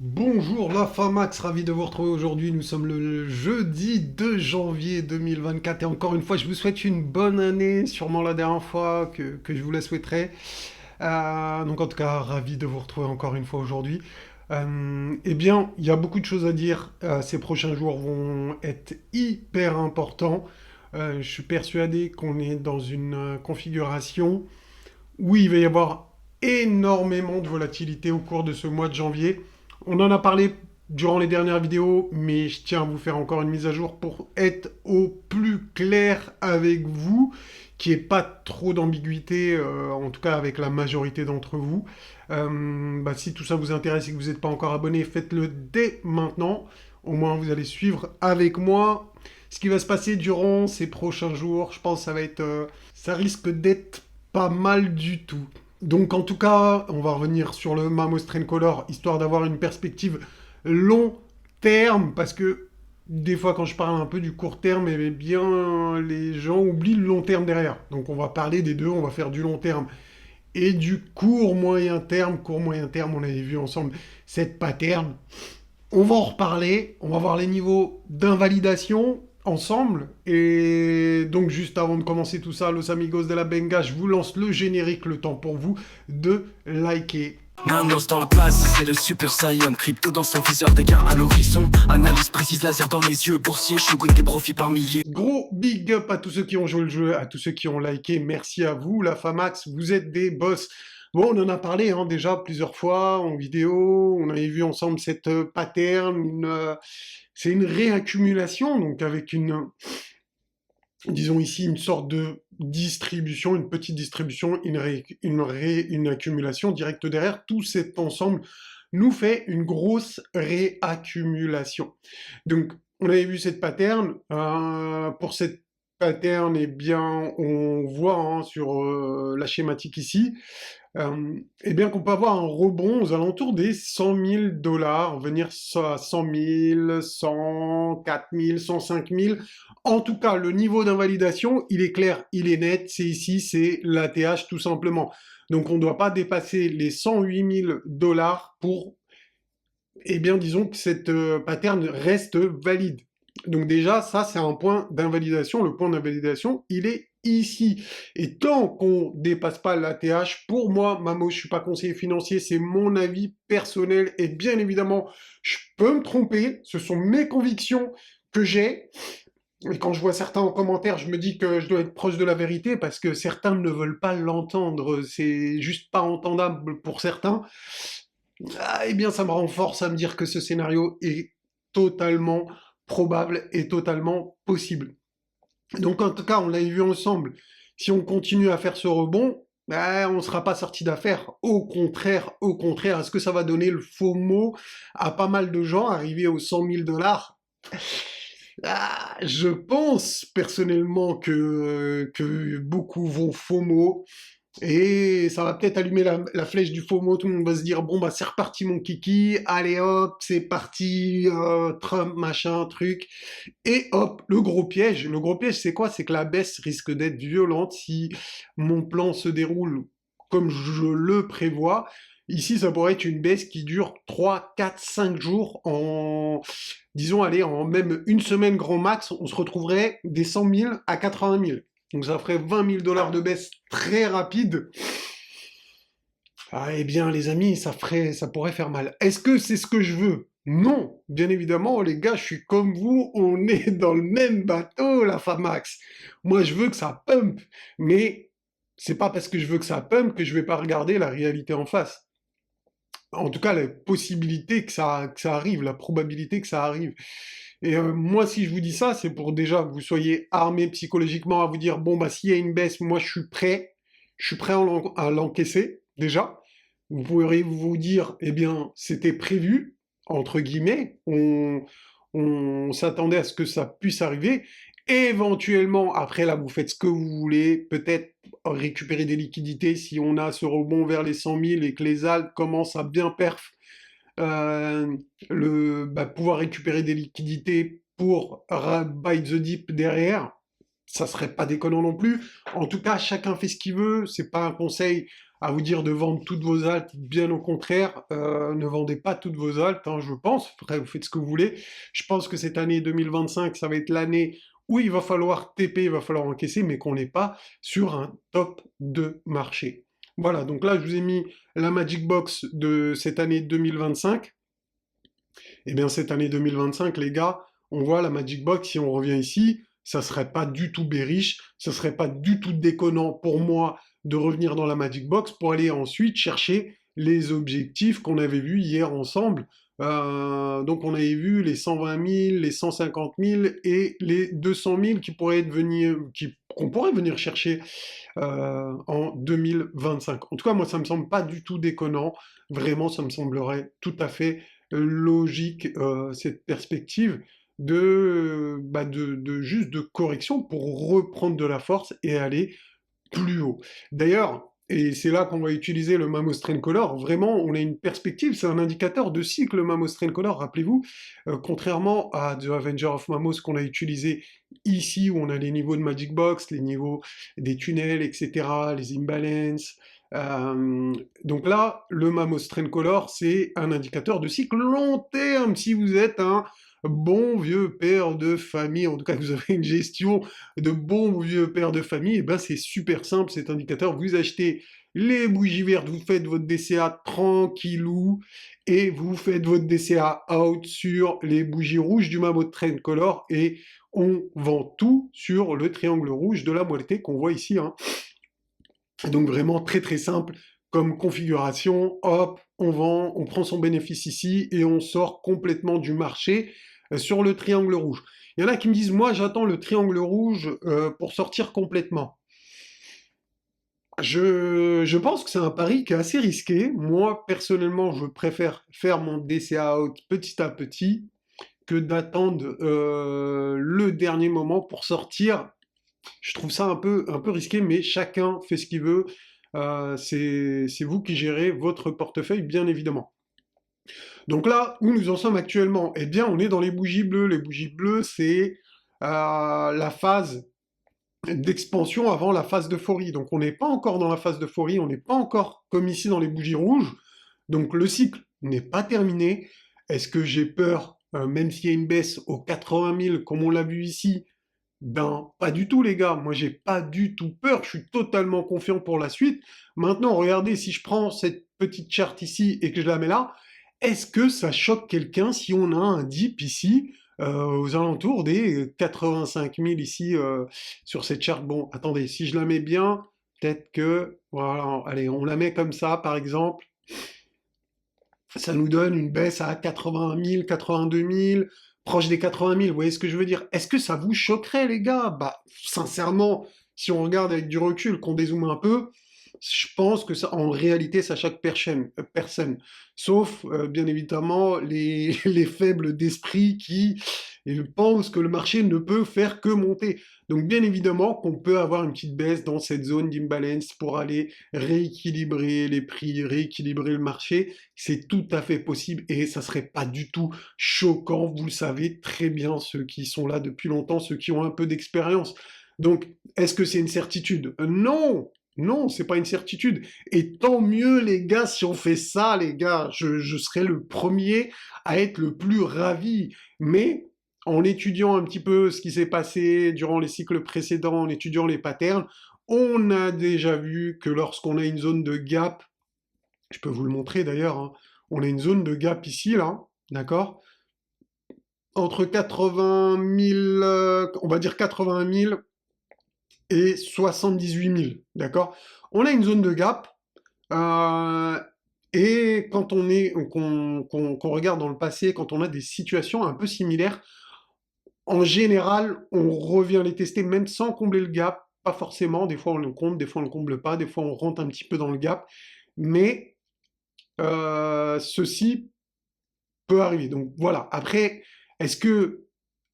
Bonjour la Famax, ravi de vous retrouver aujourd'hui. Nous sommes le jeudi 2 janvier 2024 et encore une fois, je vous souhaite une bonne année, sûrement la dernière fois que je vous la souhaiterais. Donc en tout cas, ravi de vous retrouver encore une fois aujourd'hui. Eh bien, il y a beaucoup de choses à dire. Ces prochains jours vont être hyper importants. Je suis persuadé qu'on est dans une configuration où il va y avoir énormément de volatilité au cours de ce mois de janvier. On en a parlé durant les dernières vidéos, mais je tiens à vous faire encore une mise à jour pour être au plus clair avec vous, qu'il n'y ait pas trop d'ambiguïté, en tout cas avec la majorité d'entre vous. Si tout ça vous intéresse et que vous n'êtes pas encore abonné, faites-le dès maintenant. Au moins, vous allez suivre avec moi ce qui va se passer durant ces prochains jours. Je pense que ça risque d'être pas mal du tout. Donc en tout cas, on va revenir sur le Mamos Color, histoire d'avoir une perspective long terme, parce que des fois quand je parle un peu du court terme, eh bien les gens oublient le long terme derrière. Donc on va parler des deux, on va faire du long terme et du court moyen terme. Court moyen terme, on avait vu ensemble cette pattern. On va en reparler, on va voir les niveaux d'invalidation ensemble. Et donc juste avant de commencer tout ça, Los Amigos de la Benga, je vous lance le générique, le temps pour vous de liker. Nanos dans la place, c'est le Super Saiyan. Crypto dans son viseur, dégâts à l'horizon. Analyse précise, laser dans les yeux. Boursier, shooting des profits par milliers. Gros big up à tous ceux qui ont joué le jeu, à tous ceux qui ont liké. Merci à vous, la Famax, vous êtes des boss. Bon, on en a parlé déjà plusieurs fois en vidéo. On avait vu ensemble cette pattern. C'est une réaccumulation, donc avec disons ici, une sorte de distribution, une petite distribution, une accumulation directe derrière. Tout cet ensemble nous fait une grosse réaccumulation. Donc, on avait vu cette pattern. Pour cette pattern, eh bien, on voit sur la schématique ici, eh bien qu'on peut avoir un rebond aux alentours des 100 000 dollars, venir à 100 000, 100, 4 000, 105 000. En tout cas, le niveau d'invalidation, il est clair, il est net, c'est ici, c'est l'ATH tout simplement. Donc on ne doit pas dépasser les 108 000 dollars pour, eh bien, disons que cette pattern reste valide. Donc déjà, ça, c'est un point d'invalidation. Le point d'invalidation, il est ici. Et tant qu'on ne dépasse pas l'ATH, pour moi, Mamo, je ne suis pas conseiller financier, c'est mon avis personnel. Et bien évidemment, je peux me tromper. Ce sont mes convictions que j'ai. Et quand je vois certains en commentaire, je me dis que je dois être proche de la vérité parce que certains ne veulent pas l'entendre. C'est juste pas entendable pour certains. Eh bien, ça me renforce à me dire que ce scénario est totalement probable et totalement possible. Donc, en tout cas, on l'a vu ensemble. Si on continue à faire ce rebond, on ne sera pas sorti d'affaire. Au contraire, est-ce que ça va donner le faux mot à pas mal de gens arrivés aux 100 000 dollars? Je pense personnellement que beaucoup vont FOMO et ça va peut-être allumer la flèche du FOMO. Tout le monde va se dire bon bah c'est reparti mon kiki, allez hop c'est parti Trump machin truc et hop le gros piège. Le gros piège c'est quoi? C'est que la baisse risque d'être violente si mon plan se déroule comme je le prévois. Ici, ça pourrait être une baisse qui dure 3, 4, 5 jours en, disons, allez, en même une semaine grand max, on se retrouverait des 100 000 à 80 000. Donc ça ferait 20 000 dollars de baisse très rapide. Eh bien, les amis, ça pourrait faire mal. Est-ce que c'est ce que je veux? Non, bien évidemment, les gars, je suis comme vous, on est dans le même bateau, la Famax. Moi, je veux que ça pump, mais c'est pas parce que je veux que ça pump que je vais pas regarder la réalité en face. En tout cas, la possibilité que ça arrive, la probabilité que ça arrive. Et moi, si je vous dis ça, c'est pour déjà que vous soyez armé psychologiquement à vous dire, bon, bah, s'il y a une baisse, moi, je suis prêt à l'encaisser, déjà. Vous pourriez vous dire, eh bien, c'était prévu, entre guillemets, on s'attendait à ce que ça puisse arriver. Éventuellement, après là, vous faites ce que vous voulez, peut-être récupérer des liquidités si on a ce rebond vers les 100 000 et que les Alpes commencent à bien perf, euh, pouvoir récupérer des liquidités pour buy the dip derrière, ça serait pas déconnant non plus. En tout cas, chacun fait ce qu'il veut, c'est pas un conseil à vous dire de vendre toutes vos altes, bien au contraire, ne vendez pas toutes vos altes, hein, je pense. Après, vous faites ce que vous voulez. Je pense que cette année 2025, ça va être l'année où il va falloir TP, il va falloir encaisser, mais qu'on n'est pas sur un top de marché. Voilà, donc là, je vous ai mis la Magic Box de cette année 2025. Eh bien, cette année 2025, les gars, on voit la Magic Box, si on revient ici, ça serait pas du tout bearish, ça serait pas du tout déconnant pour moi de revenir dans la Magic Box pour aller ensuite chercher les objectifs qu'on avait vus hier ensemble. Donc on avait vu les 120 000, les 150 000 et les 200 000 qu'on pourrait venir chercher en 2025. En tout cas, moi, ça me semble pas du tout déconnant. Vraiment, ça me semblerait tout à fait logique, cette perspective de juste de correction pour reprendre de la force et aller plus haut. D'ailleurs, et c'est là qu'on va utiliser le Mamos Trend Color, vraiment, on a une perspective, c'est un indicateur de cycle, le Mamos Trend Color, rappelez-vous, contrairement à The Avenger of Mamos qu'on a utilisé ici, où on a les niveaux de Magic Box, les niveaux des tunnels, etc., les imbalances. Donc là, le Mamos Trend Color, c'est un indicateur de cycle long terme, si vous êtes un bon vieux père de famille, en tout cas que vous avez une gestion de bons vieux pères de famille, et ben c'est super simple cet indicateur, vous achetez les bougies vertes, vous faites votre DCA tranquillou, et vous faites votre DCA out sur les bougies rouges du Mamos Trend Color, et on vend tout sur le triangle rouge de la moitié qu'on voit ici, hein. Donc vraiment très très simple comme configuration, hop, on vend, on prend son bénéfice ici, et on sort complètement du marché sur le triangle rouge. Il y en a qui me disent, moi j'attends le triangle rouge pour sortir complètement. Je pense que c'est un pari qui est assez risqué. Moi, personnellement, je préfère faire mon DCA out petit à petit que d'attendre le dernier moment pour sortir. Je trouve ça un peu risqué, mais chacun fait ce qu'il veut. C'est vous qui gérez votre portefeuille, bien évidemment. Donc là, où nous en sommes actuellement? Eh bien, on est dans les bougies bleues. Les bougies bleues, c'est la phase d'expansion avant la phase d'euphorie. Donc on n'est pas encore dans la phase d'euphorie, on n'est pas encore comme ici dans les bougies rouges. Donc le cycle n'est pas terminé. Est-ce que j'ai peur, même s'il y a une baisse aux 80 000, comme on l'a vu ici? Ben, pas du tout, les gars. Moi, j'ai pas du tout peur. Je suis totalement confiant pour la suite. Maintenant, regardez, si je prends cette petite charte ici et que je la mets là, est-ce que ça choque quelqu'un si on a un dip ici aux alentours des 85 000 ici sur cette charte? Bon, attendez, si je la mets bien, peut-être que... Voilà, allez, on la met comme ça, par exemple. Ça nous donne une baisse à 81 000, 82 000, proche des 80 000, vous voyez ce que je veux dire? Est-ce que ça vous choquerait, les gars? Bah, sincèrement, si on regarde avec du recul, qu'on dézoome un peu, je pense que ça, en réalité, ça choque personne. Sauf, bien évidemment, les faibles d'esprit qui pensent que le marché ne peut faire que monter. Donc, bien évidemment, qu'on peut avoir une petite baisse dans cette zone d'imbalance pour aller rééquilibrer les prix, rééquilibrer le marché. C'est tout à fait possible et ça serait pas du tout choquant. Vous le savez très bien, ceux qui sont là depuis longtemps, ceux qui ont un peu d'expérience. Donc, est-ce que c'est une certitude? Non! Non, c'est pas une certitude. Et tant mieux, les gars, si on fait ça, les gars, je serai le premier à être le plus ravi. Mais en étudiant un petit peu ce qui s'est passé durant les cycles précédents, en étudiant les patterns, on a déjà vu que lorsqu'on a une zone de gap, je peux vous le montrer d'ailleurs, hein, on a une zone de gap ici, là, d'accord? Entre 80 000, on va dire 80 000 et 78 000, d'accord? On a une zone de gap, et quand qu'on regarde dans le passé, quand on a des situations un peu similaires, en général, on revient les tester même sans combler le gap, pas forcément, des fois on le comble, des fois on le comble pas, des fois on rentre un petit peu dans le gap, mais ceci peut arriver. Donc voilà, après, est-ce que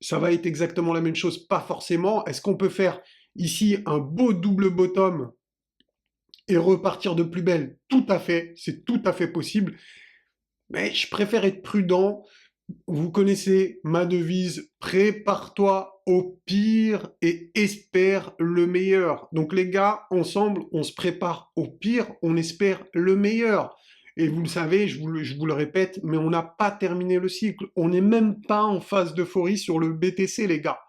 ça va être exactement la même chose? Pas forcément. Est-ce qu'on peut faire ici un beau double bottom et repartir de plus belle? Tout à fait, c'est tout à fait possible. Mais je préfère être prudent Vous connaissez ma devise, prépare-toi au pire et espère le meilleur. Donc les gars, ensemble, on se prépare au pire, on espère le meilleur. Et vous le savez, je vous le répète, mais on n'a pas terminé le cycle. On n'est même pas en phase d'euphorie sur le BTC, les gars.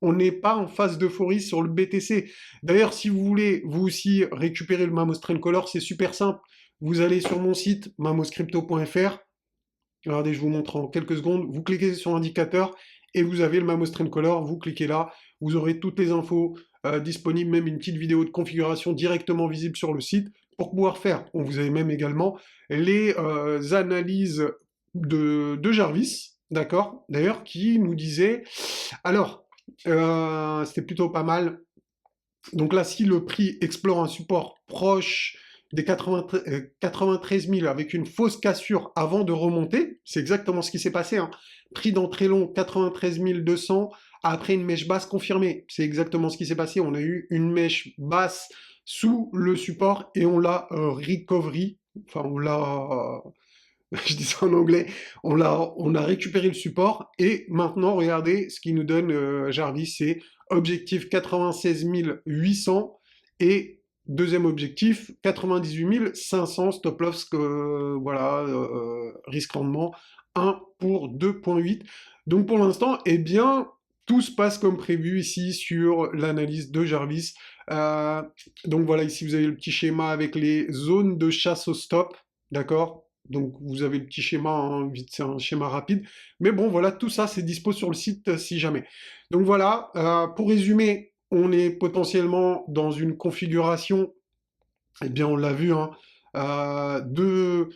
On n'est pas en phase d'euphorie sur le BTC. D'ailleurs, si vous voulez, vous aussi, récupérer le Mamos Trend Color, c'est super simple. Vous allez sur mon site, mamoscrypto.fr. Regardez, je vous montre en quelques secondes. Vous cliquez sur l'indicateur et vous avez le Mamos Trend Color. Vous cliquez là, vous aurez toutes les infos disponibles, même une petite vidéo de configuration directement visible sur le site pour pouvoir faire. Vous avez même également les analyses de Jarvis, d'accord, d'ailleurs, qui nous disait, alors, c'était plutôt pas mal. Donc là, si le prix explore un support proche des 93 000 avec une fausse cassure avant de remonter, c'est exactement ce qui s'est passé, hein. Prix d'entrée long 93 200, après une mèche basse confirmée. C'est exactement ce qui s'est passé. On a eu une mèche basse sous le support et on l'a recovery, enfin on l'a, je dis ça en anglais, on a récupéré le support et maintenant regardez ce qui nous donne Jarvis, c'est objectif 96 800 et deuxième objectif 98 500, stop loss, voilà, risque rendement 1 pour 2,8. Donc pour l'instant, eh bien, tout se passe comme prévu ici sur l'analyse de Jarvis. Donc voilà, ici vous avez le petit schéma avec les zones de chasse au stop, d'accord? Donc vous avez le petit schéma, hein, vite, c'est un schéma rapide. Mais bon, voilà, tout ça, c'est dispo sur le site si jamais. Donc voilà, pour résumer, on est potentiellement dans une configuration, eh bien on l'a vu, hein, de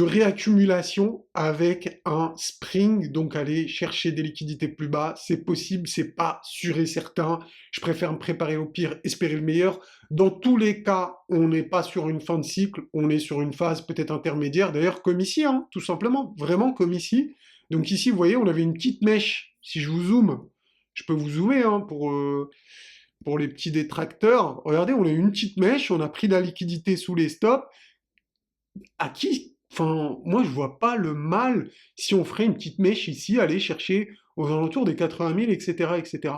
réaccumulation avec un spring, donc aller chercher des liquidités plus bas, c'est possible, c'est pas sûr et certain, je préfère me préparer au pire, espérer le meilleur. Dans tous les cas, on n'est pas sur une fin de cycle, on est sur une phase peut-être intermédiaire, d'ailleurs comme ici, hein, tout simplement, vraiment comme ici. Donc ici, vous voyez, on avait une petite mèche, si je vous zoome, je peux vous zoomer hein, pour les petits détracteurs, regardez, on a une petite mèche, on a pris de la liquidité sous les stops, à qui, enfin, moi je vois pas le mal si on ferait une petite mèche ici, aller chercher aux alentours des 80 000, etc., etc.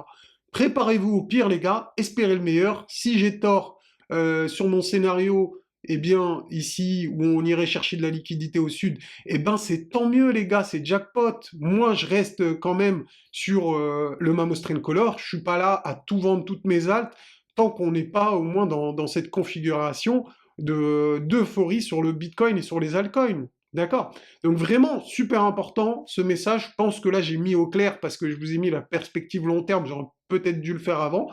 Préparez-vous au pire, les gars, espérez le meilleur. Si j'ai tort sur mon scénario, eh bien, ici, où on irait chercher de la liquidité au sud, eh ben, c'est tant mieux, les gars, c'est jackpot. Moi, je reste quand même sur le Mamos Trend Color. Je suis pas là à tout vendre toutes mes altes, tant qu'on n'est pas au moins dans cette configuration d'euphorie sur le Bitcoin et sur les altcoins. D'accord? Donc vraiment, super important, ce message. Je pense que là, j'ai mis au clair parce que je vous ai mis la perspective long terme. J'aurais peut-être dû le faire avant.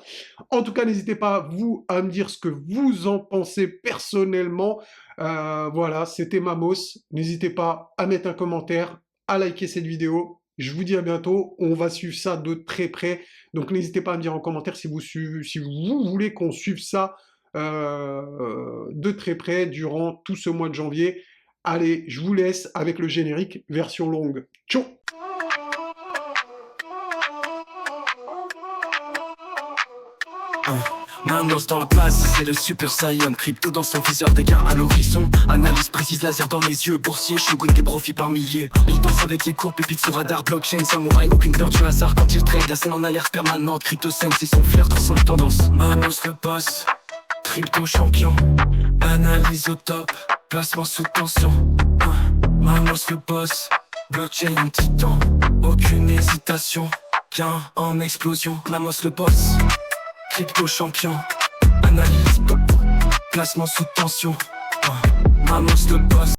En tout cas, n'hésitez pas, vous, à me dire ce que vous en pensez personnellement. Voilà, c'était Mamos. N'hésitez pas à mettre un commentaire, à liker cette vidéo. Je vous dis à bientôt. On va suivre ça de très près. Donc n'hésitez pas à me dire en commentaire si vous voulez qu'on suive ça de très près durant tout ce mois de janvier. Allez, je vous laisse avec le générique version longue. Ciao! Mamos dans la place, c'est le Super Saiyan. Crypto dans son viseur, dégâts à l'horizon. Analyse précise, laser dans les yeux. Boursier, Shogun, des profits par milliers. Il danse avec les cours, pépites sur radar. Blockchain, samouraï, aucune peur du hasard. Quand il trade, la scène en alerte permanente. Crypto scène, c'est son flair, sans tendance. Mamos le boss, crypto champion. Analyse au top, placement sous tension. Mamos le boss, blockchain en titan. Aucune hésitation, gain en explosion. Mamos le boss, crypto champion, analyse top, placement sous tension. Mamos le boss.